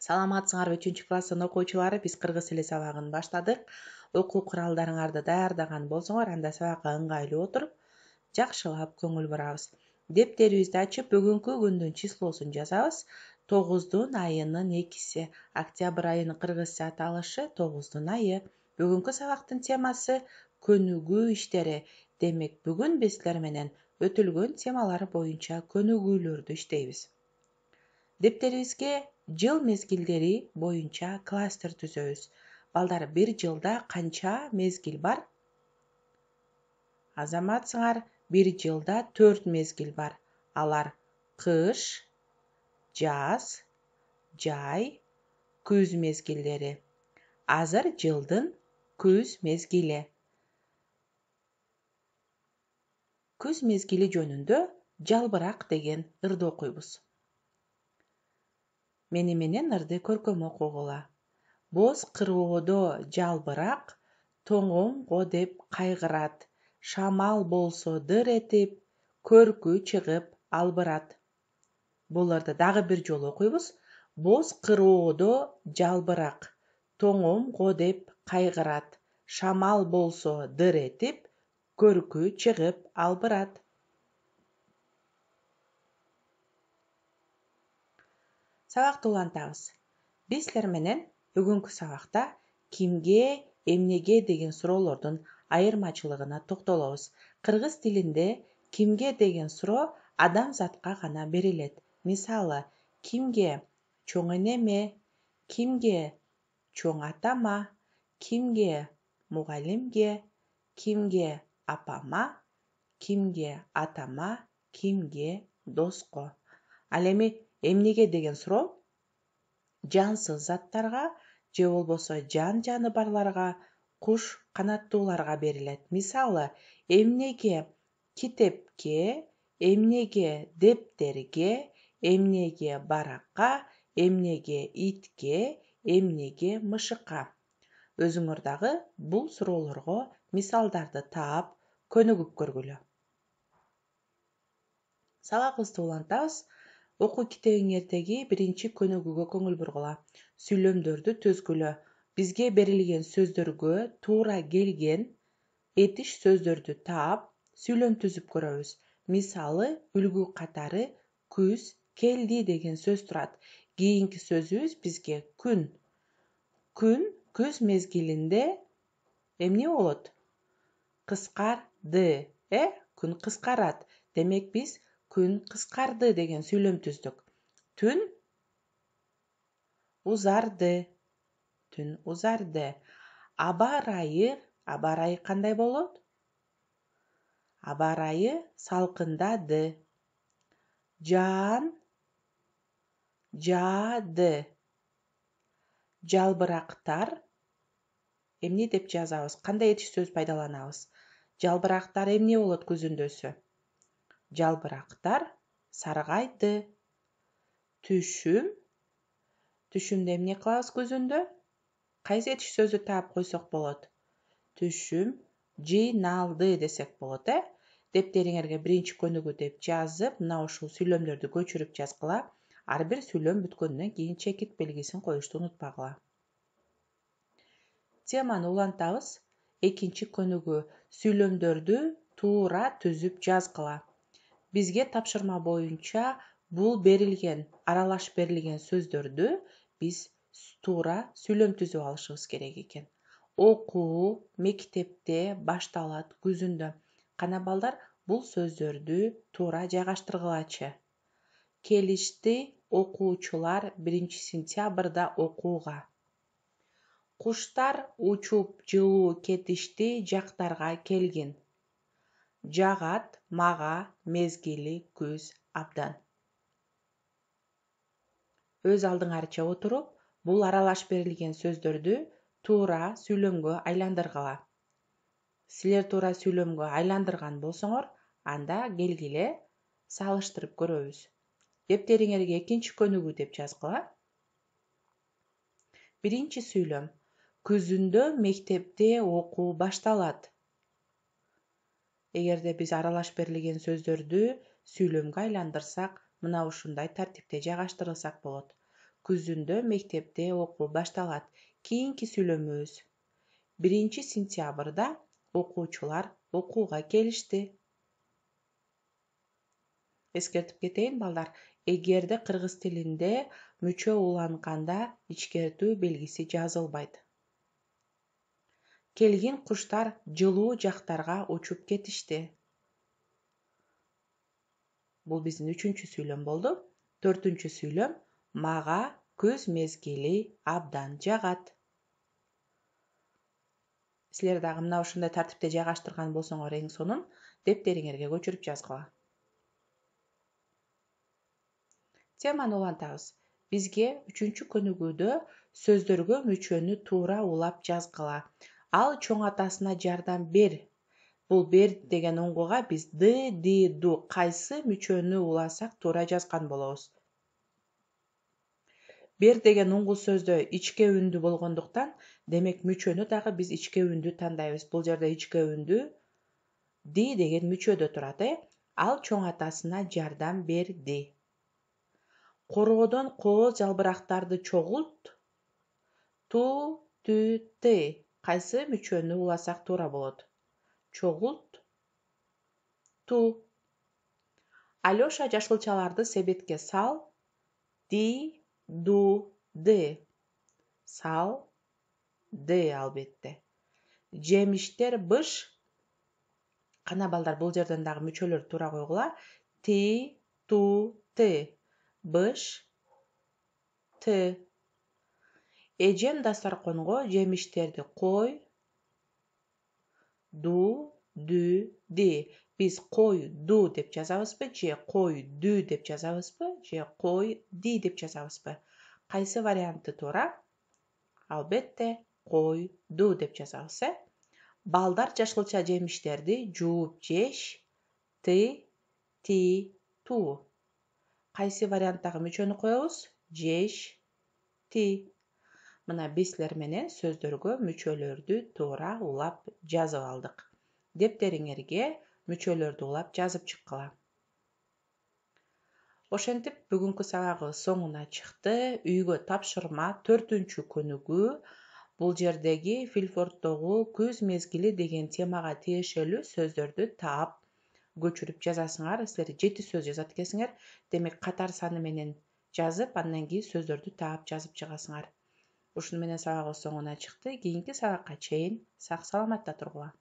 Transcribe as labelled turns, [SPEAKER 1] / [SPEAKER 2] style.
[SPEAKER 1] Саламатсыңарбы 3 класстын окуучулары, биз кыргыз тили сабагын баштадык. Окуу куралдарыңарды даярдаган болсоңор, анда сабакка ыңгайлуу отуруп, жакшылап көңүл бурабыз. Дептерибизди ачып, бүгүнкү күндүн числосун жазабыз. 9 айынын 2-си. Октябрь айынын кыргызча аталышы 9 айы. Бүгүнкү сабактын темасы көнүгүү иштери. Демек, бүгүн биз силер менен өтүлгөн темалар боюнча көнүгүүлөрдү иштейбиз. Дептерибизге жыл мезгилдери боюнча кластер түзөбүз. Балдар, bir жылда канча мезгил бар? Азаматсыңар, bir жылда 4 мезгил бар. Алар кыш, жаз, жай, күз мезгилдери. Азыр жылдын күз мезгили. Күз мезгили жөнүндө жалбырак деген ырды окуйбуз. Мени менен ырды көркөм окугула. Боз кыроодо жалбырак, тоңомго деп кайгырат. Шамал болсо дыр этип, көркү чыгып албырат. Бул ырды дагы бир жолу окуйбуз. Боз кыроодо жалбырак, тоңомго деп кайгырат. Шамал болсо дыр этип, көркү чыгып албырат. Сабакты улантабыз. Биз силер менен бүгүнкү сабакта кимге, эмнеге деген суроолордун айырмачылыгына токтолобуз. Кыргыз тилинде кимге деген суроо адамзатка гана берилет. Мисалы, кимге чоң энеме, кимге чоң атама, кимге мугалимге, кимге апама, кимге атама, кимге доско. Ал эми эмнеге деген суроо жансыз заттарга же болбосо жаны барларга, куш канаттууларга берилет. Мисалы, эмнеге китепке, эмнеге дептерге, эмнеге баракка, эмнеге итке, эмнеге мышыкка. Өзүңөр дагы бул суроолорго мисалдарды таап, көнүгүп көргүлө. Сабагыбызды улантабыз. Окуу китебиңердеги биринчи көнүгүүгө көңүл бургула. Сүйлөмдөрдү түзгүлө. Бизге берилген сөздөргө туура келген этиш сөздөрдү таап, сүйлөм түзүп көрөбүз. Мисалы, үлгү катары күз келди деген сөз турат. Кийинки сөзүбүз бизге күн. Күн күз мезгилинде эмне болот? Кыскарды, күн кыскарат. Демек, биз күн кыскарды деген сүйлөм түздүк. Түн узарды. Түн узарды. Аба ырайы кандай болот? Аба ырайы салкындады. Жаан жаады. Жалбырактар эмне деп жазабыз? Кандай этиш сөз пайдаланабыз? Жалбырактар эмне болот күзүндөсү? Жалбырактар саргайды. Түшүм. Түшүмдө эмне кылабыз күзүндө? Кайсы этиш сөздү таап койсок болот? Түшүм жыйналды десек болот, Дептериңерге биринчи көнүгүү деп жазып, мына ушул сүйлөмдөрдү көчүрүп жазгыла. Ар бир сүйлөм бүткөндөн кийин чекит белгисин коюшту унутпагыла. Теманы улантабыз. Экинчи көнүгүү. Сүйлөмдөрдү туура түзүп жазгыла. Бизге тапшырма боюнча бул берилген, аралаш берилген сөздөрдү биз туура сүйлөм түзүп алышыбыз керек экен. Окуу мектепте башталат күзүндө. Кана балдар, бул сөздөрдү туура жайгаштыргылачы. Келишти окуучулар 1-сентябрда окууга. Куштар учуп жылуу кетишти жактарга келгин. Жагат мага мезгили күз абдан. Өз алдыңарча отуруп, бул аралаш берилген сөздөрдү туура сүйлөмгө айландыргыла. Силер туура сүйлөмгө айландырган болсоңор, анда келгиле салыштырып көрөбүз. Дептериңерге экинчи көнүгүү деп жазгыла. Биринчи сүйлөм. Күзүндө мектепте окуу башталат. Эгерде биз аралаш берилген сөздөрдү сүйлөмгө айландырсак, мына ушундай тартипте жайгаштырсак болот. күзүндө мектепте окуу башталат. Кийинки сүйлөмүбүз. 1-сентябрда окуучулар окууга келишти. Эскертип кетейин балдар, эгерде кыргыз тилинде мүчө улантканда ичкертүү белгиси жазылбайт. Келген куштар жылуу жактарга учуп кетишти. Бул биздин 3-чү сүйлөм болду. 4-чү сүйлөм. Мага күз мезгили абдан жагат. Силер дагы мына ушундай тартипте жайгаштырган болсоңор эң сонун дептериңерге көчүрүп жазгыла. Теманы улантабыз. Бизге 3-чү көнүгүүдө сөздөргө мүчөнү туура улап жазгыла. Ал чоң атасына жардам бер. Бул бер деген уңгуга биз ды, ди, ду кайсы мүчөнү уласак туура жазган болобуз. Бер деген уңгу сөздө ичке үндү болгондуктан, демек мүчөнү дагы биз ичке үндү тандайбыз. Бул жерде ичке үндү ди деген мүчөдө турат. Ал чоң атасына жардам берди. Короодон кооз жалбырактарды чогулт. Ту, ту, ты. Кайсы мүчөнү уласак туура болот? Чогулт. Ту. Алёша жашылчаларды себетке сал. Ди, ду, ды. Сал. Ды албетте. Жемиштер быш. Кана балдар, бул жерден дагы мүчөлөр туура койгула. Ти, ту, ты. Быш. Ты. Эжем дастарконго жемиштерди кой. Ду, дү, ди. Биз койду деп жазабызбы, же койду деп жазабызбы, же койди деп жазабызбы? Кайсы варианты туура? Албетте койду деп жазабыз. Балдар жашылча жемиштерди жууп жеш. Ты, ти, ту. Кайсы варианттагы мүчөнү коебуз? Жеш, ти. Мына биз силер менен сөздөргө мүчөлөрдү туура улап жазып алдык. Дептериңерге мүчөлөрдү улап жазып чыккыла. Ошентип бүгүнкү сабагыбыз соңуна чыкты. Үйгө тапшырма 4-чү көнүгүү. Бул жердеги Филфордтогу күз мезгили деген темага тиешелүү сөздөрдү таап көчүрүп жазасыңар. Силер 7 сөз жазат экенсиңер. Демек катар саны менен жазып, андан кийин сөздөрдү таап жазып чыгасыңар. Ушуну менен сабагыбыз соңуна чыкты. Кийинки сабакка чейин сак саламатта тургула.